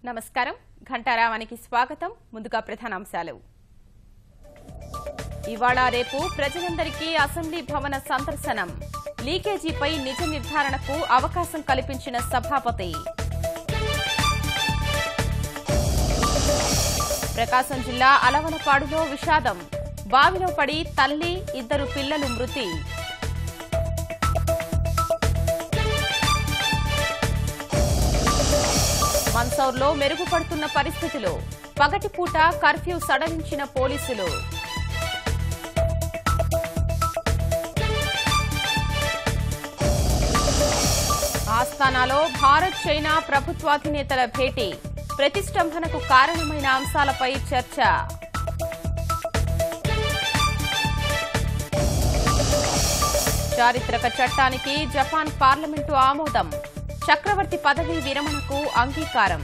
నమస్కారం ఘంటారావానికి స్వాగతం ముందుగా ప్రధానాంశాలు ఇవాళ రేపు ప్రజలందరికీ అసెంబ్లీ భవన సందర్శనం లీకేజీపై నిజ నిర్ధారణకు అవకాశం కల్పించిన సభాపతి ప్రకాశం జిల్లా అలవలపాడులో విషాదం బావిలో పడి తల్లి ఇద్దరు పిల్లలు మృతి మన్సౌర్లో మెరుగుపడుతున్న పరిస్థితులు పగటిపూట కర్ఫ్యూ సడలించిన పోలీసులు ఆస్థానాలో భారత్ చైనా ప్రభుత్వాధినేతల భేటీ ప్రతిష్టంభనకు కారణమైన అంశాలపై చర్చ చారిత్రక చట్టానికి జపాన్ పార్లమెంటు ఆమోదం చక్రవర్తి పదవీ విరమణకు అంగీకారం